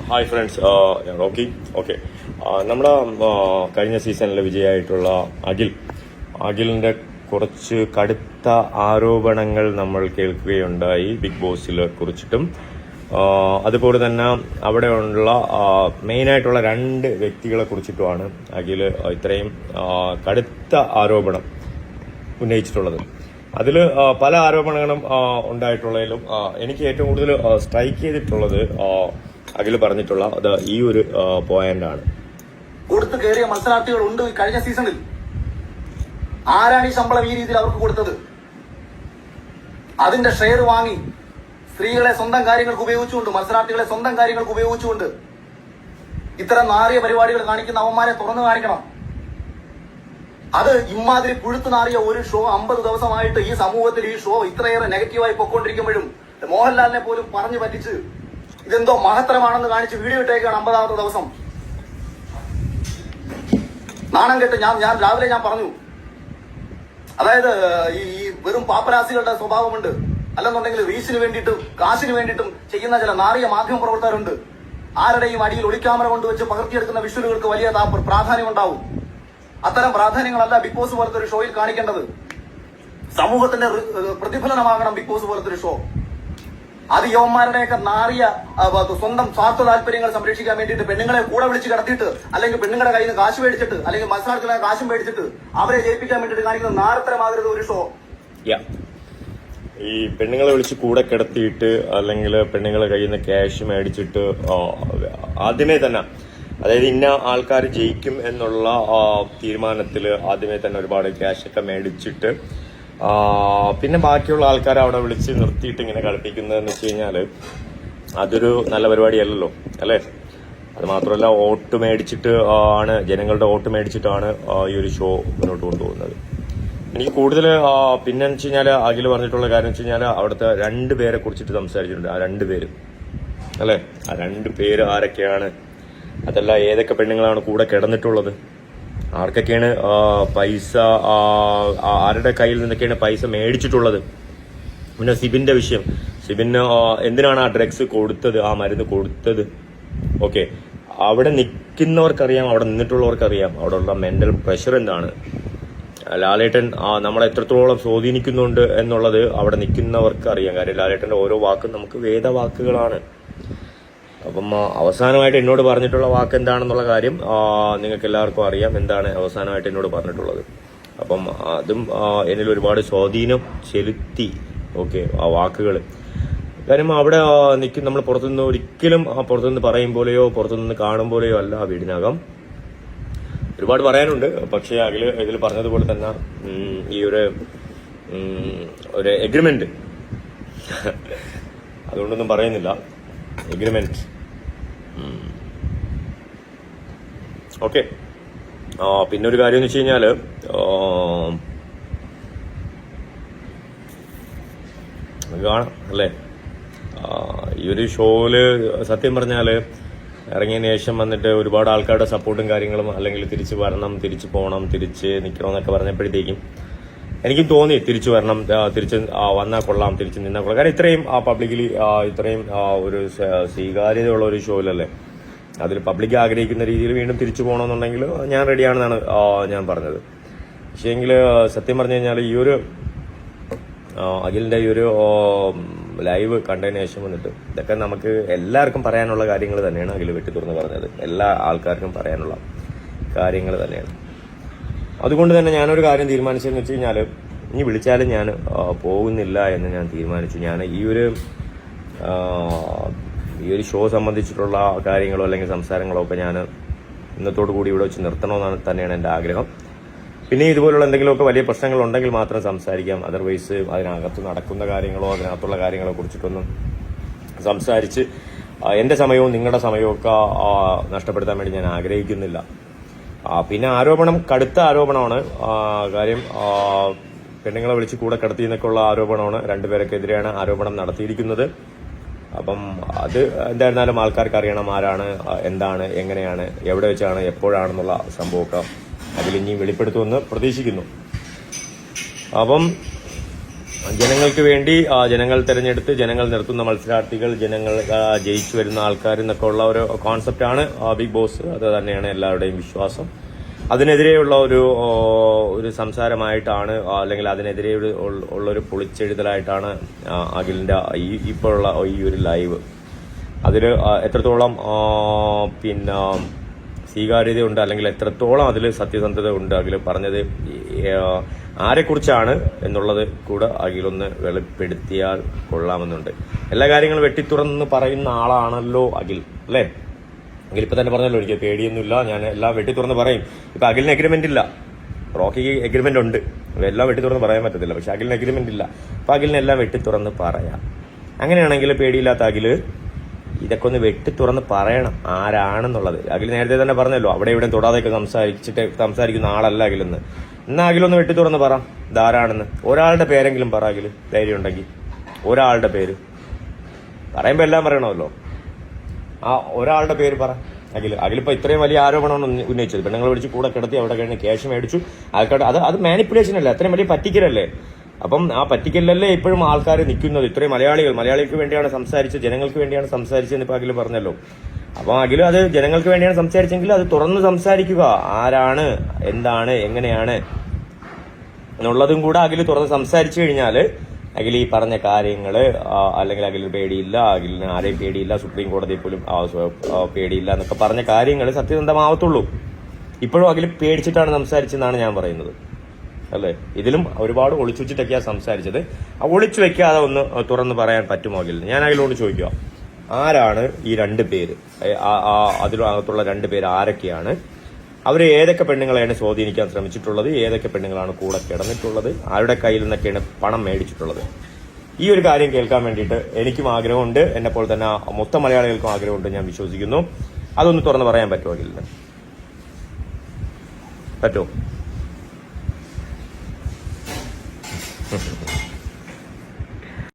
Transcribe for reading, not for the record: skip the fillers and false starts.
Hi friends, ഞാൻ Rocky. Okay, നമ്മുടെ കഴിഞ്ഞ സീസണിൽ വിജയമായിട്ടുള്ള അഖിലിൻ്റെ കുറച്ച് കടുത്ത ആരോപണങ്ങൾ നമ്മൾ കേൾക്കുകയുണ്ടായി ബിഗ് ബോസിനെ കുറിച്ചിട്ടും. അതുപോലെ തന്നെ അവിടെയുള്ള മെയിനായിട്ടുള്ള 2 വ്യക്തികളെ കുറിച്ചിട്ടുമാണ് അഖിൽ ഇത്രയും കടുത്ത ആരോപണം ഉന്നയിച്ചിട്ടുള്ളത്. അതിൽ പല ആരോപണങ്ങളും ഉണ്ടായിട്ടുള്ളതിലും എനിക്ക് ഏറ്റവും കൂടുതൽ സ്ട്രൈക്ക് ചെയ്തിട്ടുള്ളത് അഖിൽ പറഞ്ഞിട്ടുള്ള ഈ ഒരു പോയിന്റാണ്. കൊടുത്തു കയറിയ മത്സരാർത്ഥികൾ ഉണ്ട് കഴിഞ്ഞ സീസണിൽ. ആരാണ് ഈ ശമ്പളം ഈ രീതിയിൽ അവർക്ക് കൊടുത്തത്? അതിന്റെ ഷെയർ വാങ്ങി സ്ത്രീകളെ സ്വന്തം കാര്യങ്ങൾക്ക് ഉപയോഗിച്ചുകൊണ്ട്, മത്സരാർത്ഥികളെ സ്വന്തം കാര്യങ്ങൾക്ക് ഉപയോഗിച്ചുകൊണ്ട് ഇത്തരം നാറിയ പരിപാടികൾ കാണിക്കുന്ന അവന്മാരെ തുറന്നു കാണിക്കണം. അത് ഇമാതിരി പുഴുത്തു നാറിയ ഒരു ഷോ 50 ദിവസമായിട്ട് ഈ സമൂഹത്തിൽ ഈ ഷോ ഇത്രയേറെ നെഗറ്റീവായി പൊക്കോണ്ടിരിക്കുമ്പോഴും മോഹൻലാലിനെ പോലും പറഞ്ഞു പറ്റിച്ച് ഇതെന്തോ മഹത്തരമാണെന്ന് കാണിച്ച് വീഡിയോ ഇട്ടേക്കാണ് 50ാമത്തെ ദിവസം. നാണം കെട്ട് ഞാൻ രാവിലെ പറഞ്ഞു, അതായത് ഈ വെറും പാപ്പരാസികളുടെ സ്വഭാവമുണ്ട്, അല്ലെന്നുണ്ടെങ്കിൽ റീച്ചിന് വേണ്ടിയിട്ടും കാശിന് വേണ്ടിയിട്ടും ചെയ്യുന്ന ചില നാറിയ മാധ്യമ പ്രവർത്തകരുണ്ട്. ആരുടെയും അടിയിൽ ഒളിക്യാമറ കൊണ്ടുവച്ച് പകർത്തിയെടുക്കുന്ന വിഷ്വലുകൾക്ക് വലിയ പ്രാധാന്യം ഉണ്ടാവും. അത്തരം പ്രാധാന്യങ്ങളല്ല ബിഗ് ബോസ് പോലത്തെ ഒരു ഷോയിൽ കാണിക്കേണ്ടത്. സമൂഹത്തിന്റെ പ്രതിഫലനമാകണം ബിഗ് ബോസ് പോലത്തെ ഒരു ഷോ. അത് യവന്മാരുടെയൊക്കെ നാറിയ സ്വന്തം സ്വാർത്ഥ താല്പര്യങ്ങൾ സംരക്ഷിക്കാൻ വേണ്ടിയിട്ട് പെണ്ണുങ്ങളെ കൂടെ വിളിച്ച് കിടത്തിയിട്ട്, അല്ലെങ്കിൽ പെണ്ണുങ്ങളുടെ കയ്യിൽ നിന്ന് കാശ് മേടിച്ചിട്ട്, അല്ലെങ്കിൽ മത്സരാർത്ഥികളെ കാശും മേടിച്ചിട്ട് അവരെ ജയിപ്പിക്കാൻ വേണ്ടിയിട്ട് കാണിക്കുന്ന നാരത്തരമാകരുത് ഒരു ഷോ. ഈ പെണ്ണുങ്ങളെ വിളിച്ച് കൂടെ കിടത്തിയിട്ട്, അല്ലെങ്കിൽ പെണ്ണുങ്ങളെ കയ്യിൽ നിന്ന് ക്യാഷ് മേടിച്ചിട്ട് ആദ്യമേ തന്നെ, അതായത് ഇന്ന ആൾക്കാർ ജയിക്കും എന്നുള്ള തീരുമാനത്തിൽ ആദ്യമേ തന്നെ ഒരുപാട് ക്യാഷൊക്കെ മേടിച്ചിട്ട് പിന്നെ ബാക്കിയുള്ള ആൾക്കാരെ അവിടെ വിളിച്ച് നിർത്തിയിട്ട് ഇങ്ങനെ കളിപ്പിക്കുന്നതെന്ന് വെച്ച് കഴിഞ്ഞാൽ അതൊരു നല്ല പരിപാടിയല്ലല്ലോ, അല്ലേ? അത് മാത്രമല്ല, വോട്ട് മേടിച്ചിട്ട് ആണ്, ജനങ്ങളുടെ വോട്ട് മേടിച്ചിട്ടാണ് ഈ ഒരു ഷോ മുന്നോട്ട് കൊണ്ടുപോകുന്നത്. എനിക്ക് കൂടുതൽ പിന്നെ വെച്ച് കഴിഞ്ഞാൽ അഖിൽ പറഞ്ഞിട്ടുള്ള കാര്യം വെച്ച് കഴിഞ്ഞാൽ അവിടുത്തെ 2 പേരെ കുറിച്ചിട്ട് സംസാരിച്ചിട്ടുണ്ട്. ആ 2 പേര്, അല്ലേ? ആ 2 പേര് ആരൊക്കെയാണ്, അതല്ല ഏതൊക്കെ പെണ്ണുങ്ങളാണ് കൂടെ കിടന്നിട്ടുള്ളത്, ആർക്കൊക്കെയാണ് പൈസ, ആരുടെ കയ്യിൽ നിന്നൊക്കെയാണ് പൈസ മേടിച്ചിട്ടുള്ളത്. പിന്നെ സിബിന്റെ വിഷയം, സിബിന് എന്തിനാണ് ആ ഡ്രഗ്സ് കൊടുത്തത്, ആ മരുന്ന് കൊടുത്തത്. ഓക്കെ, അവിടെ നിൽക്കുന്നവർക്കറിയാം, അവിടെ നിന്നിട്ടുള്ളവർക്കറിയാം അവിടെ ഉള്ള മെന്റൽ പ്രഷർ എന്താണ്. ലാലേട്ടൻ നമ്മളെ എത്രത്തോളം സ്വാധീനിക്കുന്നുണ്ട് എന്നുള്ളത് അവിടെ നിൽക്കുന്നവർക്ക് അറിയാം. കാര്യം ലാലേട്ടന്റെ ഓരോ വാക്കും നമുക്ക് വേദവാക്കുകളാണ്. അപ്പം അവസാനമായിട്ട് എന്നോട് പറഞ്ഞിട്ടുള്ള വാക്ക് എന്താണെന്നുള്ള കാര്യം നിങ്ങൾക്ക് എല്ലാവർക്കും അറിയാം, എന്താണ് അവസാനമായിട്ട് എന്നോട് പറഞ്ഞിട്ടുള്ളത്. അപ്പം അതും എന്നിൽ ഒരുപാട് സ്വാധീനം ചെലുത്തി. ഓക്കെ, ആ വാക്കുകൾ. കാര്യം അവിടെ നിൽക്കും, നമ്മൾ പുറത്തുനിന്ന് ഒരിക്കലും പുറത്തുനിന്ന് പറയും പോലെയോ പുറത്തുനിന്ന് കാണും പോലെയോ അല്ല ആ വീടിനകം. ഒരുപാട് പറയാനുണ്ട്. പക്ഷേ ഇതിൽ പറഞ്ഞതുപോലെ തന്നെ ഈ ഒരു എഗ്രിമെന്റ് അതുകൊണ്ടൊന്നും പറയുന്നില്ല. Agreement okay. പിന്നെ ഒരു കാര്യം എന്ന് വെച്ച് കഴിഞ്ഞാൽ കാണാം, അല്ലേ? ഈ ഒരു ഷോയില് സത്യം പറഞ്ഞാല് ഇറങ്ങിയതിന് ശേഷം വന്നിട്ട് ഒരുപാട് ആൾക്കാരുടെ സപ്പോർട്ടും കാര്യങ്ങളും, അല്ലെങ്കിൽ തിരിച്ചു വരണം, തിരിച്ചു പോകണം, തിരിച്ച് നിൽക്കണമെന്നൊക്കെ പറഞ്ഞപ്പോഴത്തേക്കും എനിക്കും തോന്നി തിരിച്ചു വരണം, തിരിച്ച് വന്നാൽ കൊള്ളാം, തിരിച്ച് നിന്നാൽ കൊള്ളാം. കാരണം ഇത്രയും പബ്ലിക്കലി ഇത്രയും ഒരു സ്വീകാര്യതയുള്ള ഒരു ഷോയിലല്ലേ, അതിൽ പബ്ലിക് ആഗ്രഹിക്കുന്ന രീതിയിൽ വീണ്ടും തിരിച്ചു പോകണമെന്നുണ്ടെങ്കിൽ ഞാൻ റെഡിയാണെന്നാണ് ഞാൻ പറഞ്ഞത്. പക്ഷേ എങ്കിൽ സത്യം പറഞ്ഞു കഴിഞ്ഞാൽ ഈ ഒരു അഖിലിന്റെ ഈ ഒരു ലൈവ് കണ്ടതിന് ശേഷം വന്നിട്ട് ഇതൊക്കെ നമുക്ക് എല്ലാവർക്കും പറയാനുള്ള കാര്യങ്ങൾ തന്നെയാണ് അഖിൽ വെട്ടി തുറന്ന് പറഞ്ഞത്. എല്ലാ ആൾക്കാർക്കും പറയാനുള്ള കാര്യങ്ങൾ തന്നെയാണ്. അതുകൊണ്ട് തന്നെ ഞാനൊരു കാര്യം തീരുമാനിച്ചതെന്ന് വെച്ച് കഴിഞ്ഞാൽ, ഇനി വിളിച്ചാലും ഞാൻ പോകുന്നില്ല എന്ന് ഞാൻ തീരുമാനിച്ചു. ഞാൻ ഈ ഒരു ഷോ സംബന്ധിച്ചിട്ടുള്ള കാര്യങ്ങളോ അല്ലെങ്കിൽ സംസാരങ്ങളോ ഒക്കെ ഞാൻ ഇന്നത്തോടു കൂടി ഇവിടെ വെച്ച് നിർത്തണമെന്നാണ് തന്നെയാണ് എൻ്റെ ആഗ്രഹം. പിന്നെ ഇതുപോലുള്ള എന്തെങ്കിലുമൊക്കെ വലിയ പ്രശ്നങ്ങളുണ്ടെങ്കിൽ മാത്രം സംസാരിക്കാം. അതർവൈസ് അതിനകത്ത് നടക്കുന്ന കാര്യങ്ങളോ അതിനകത്തുള്ള കാര്യങ്ങളെ കുറിച്ചിട്ടൊന്നും സംസാരിച്ച് എൻ്റെ സമയവും നിങ്ങളുടെ സമയവും ഒക്കെ നഷ്ടപ്പെടുത്താൻ വേണ്ടി ഞാൻ ആഗ്രഹിക്കുന്നില്ല. പിന്നെ ആരോപണം കടുത്ത ആരോപണമാണ്. കാര്യം പെണ്ണുങ്ങളെ വിളിച്ച് കൂടെ കിടത്തി എന്നൊക്കെയുള്ള ആരോപണമാണ്. 2 പേർക്കെതിരെയാണ് ആരോപണം നടത്തിയിരിക്കുന്നത്. അപ്പം അത് എന്തായിരുന്നാലും ആൾക്കാർക്ക് അറിയണം ആരാണ്, എന്താണ്, എങ്ങനെയാണ്, എവിടെ വെച്ചാണ്, എപ്പോഴാണെന്നുള്ള സംഭവമൊക്കെ അതിലിഞ്ഞി വെളിപ്പെടുത്തുമെന്ന് പ്രതീക്ഷിക്കുന്നു. അപ്പം ജനങ്ങൾക്ക് വേണ്ടി ജനങ്ങൾ തെരഞ്ഞെടുത്ത് ജനങ്ങൾ നിർത്തുന്ന മത്സരാർത്ഥികൾ, ജനങ്ങൾ ജയിച്ചു വരുന്ന ആൾക്കാർ എന്നൊക്കെ ഉള്ള ഒരു കോൺസെപ്റ്റാണ് ബിഗ് ബോസ്. അത് തന്നെയാണ് എല്ലാവരുടെയും വിശ്വാസം. അതിനെതിരെയുള്ള ഒരു സംസാരമായിട്ടാണ്, അല്ലെങ്കിൽ അതിനെതിരെ ഉള്ളൊരു പൊളിച്ചെഴുതലായിട്ടാണ് അഖിലിന്റെ ഇപ്പോഴുള്ള ഈ ഒരു ലൈവ്. അതിൽ എത്രത്തോളം പിന്നെ സ്വീകാര്യതയുണ്ട്, അല്ലെങ്കിൽ എത്രത്തോളം അതിൽ സത്യസന്ധത ഉണ്ട് അഖിൽ പറഞ്ഞത് ആരെക്കുറിച്ചാണ് എന്നുള്ളത് കൂടെ അഖിലൊന്ന് വെളിപ്പെടുത്തിയാൽ കൊള്ളാമെന്നുണ്ട്. എല്ലാ കാര്യങ്ങളും വെട്ടിത്തുറന്ന് പറയുന്ന ആളാണല്ലോ അഖിൽ, അല്ലേ? അഖിൽ ഇപ്പൊ തന്നെ പറഞ്ഞല്ലോ, എനിക്ക് പേടിയൊന്നുമില്ല, ഞാൻ എല്ലാം വെട്ടിത്തുറന്ന് പറയും. ഇപ്പൊ അഖിലിന് എഗ്രിമെന്റ് ഇല്ല, റോക്കിക്ക് എഗ്രിമെന്റ് ഉണ്ട്, എല്ലാം വെട്ടിത്തുറന്ന് പറയാൻ പറ്റത്തില്ല. പക്ഷെ അഖിലിന് എഗ്രിമെന്റ് ഇല്ല. അപ്പൊ അഖിലിന് എല്ലാം വെട്ടിത്തുറന്ന് പറയാം. അങ്ങനെയാണെങ്കിൽ പേടിയില്ലാത്ത അഖില് ഇതൊക്കെ ഒന്ന് വെട്ടിത്തുറന്ന് പറയണം ആരാണെന്നുള്ളത്. അഖിൽ നേരത്തെ തന്നെ പറഞ്ഞല്ലോ, അവിടെ ഇവിടെ തൊടാതെയൊക്കെ സംസാരിക്കുന്ന ആളല്ല അഖിലെന്ന്. എന്നാ അഖിലൊന്ന് വെട്ടിത്തുറന്ന് പറ ഇതാരാണെന്ന്. ഒരാളുടെ പേരെങ്കിലും പറ അഖിൽ, ധൈര്യം ഉണ്ടെങ്കിൽ ഒരാളുടെ പേര്. പറയുമ്പോ എല്ലാം പറയണമല്ലോ. ആ ഒരാളുടെ പേര് പറ അഖിലിപ്പോ ഇത്രയും വലിയ ആരോപണമാണ് ഉന്നയിച്ചത്. പെണ്ണുങ്ങളെ വിളിച്ച് കൂടെ കിടത്തി അവിടെ കഴിഞ്ഞ് ക്യാഷ് മേടിച്ചു ആൾക്കാർ. അത് മാനിപ്പുലേഷൻ അല്ലേ, അത്രയും വലിയ പറ്റിക്കലല്ലേ. അപ്പം ആ പറ്റിക്കലല്ലേ ഇപ്പോഴും ആൾക്കാർ നിൽക്കുന്നത്. ഇത്രയും മലയാളികൾക്ക് വേണ്ടിയാണ് സംസാരിച്ചത്, ജനങ്ങൾക്ക് വേണ്ടിയാണ് സംസാരിച്ചതെന്ന് ഇപ്പൊ അഖില് പറഞ്ഞല്ലോ. അപ്പം അഖില് അത് ജനങ്ങൾക്ക് വേണ്ടിയാണ് സംസാരിച്ചെങ്കിൽ അത് തുറന്ന് സംസാരിക്കുക. ആരാണ്, എന്താണ്, എങ്ങനെയാണ് എന്നുള്ളതും കൂടെ അഖില് തുറന്ന് സംസാരിച്ചു കഴിഞ്ഞാൽ അഖിൽ ഈ പറഞ്ഞ കാര്യങ്ങള്, അല്ലെങ്കിൽ അഖിലിന് പേടിയില്ല, അഖിലിന് ആരെയും പേടിയില്ല, സുപ്രീം കോടതിയിൽ പോലും പേടിയില്ല എന്നൊക്കെ പറഞ്ഞ കാര്യങ്ങൾ സത്യസന്ധമാവത്തുള്ളൂ. ഇപ്പോഴും അഖിൽ പേടിച്ചിട്ടാണ് സംസാരിച്ചതെന്നാണ് ഞാൻ പറയുന്നത്, അല്ലേ? ഇതിലും ഒരുപാട് ഒളിച്ചു വെച്ചിട്ടൊക്കെയാണ് സംസാരിച്ചത്. ആ ഒളിച്ചു വെക്കാതെ ഒന്ന് തുറന്ന് പറയാൻ പറ്റുമോ അഖിലിന്? ഞാൻ അഖിലോട് ചോദിക്കുക, ആരാണ് ഈ രണ്ട് പേര്? അതിനകത്തുള്ള രണ്ട് പേര് ആരൊക്കെയാണ്? അവർ ഏതൊക്കെ പെണ്ണുങ്ങളെയാണ് സ്വാധീനിക്കാൻ ശ്രമിച്ചിട്ടുള്ളത്? ഏതൊക്കെ പെണ്ണുങ്ങളാണ് കൂടെ കിടന്നിട്ടുള്ളത്? ആരുടെ കയ്യിൽ നിന്നൊക്കെയാണ് പണം മേടിച്ചിട്ടുള്ളത്? ഈ ഒരു കാര്യം കേൾക്കാൻ വേണ്ടിയിട്ട് എനിക്കും ആഗ്രഹമുണ്ട്, എന്നെപ്പോലെ തന്നെ മൊത്തം മലയാളികൾക്കും ആഗ്രഹമുണ്ട്, ഞാൻ വിശ്വസിക്കുന്നു. അതൊന്ന് തുറന്ന് പറയാൻ പറ്റുമോ അഖിലിന്? പറ്റുമോ?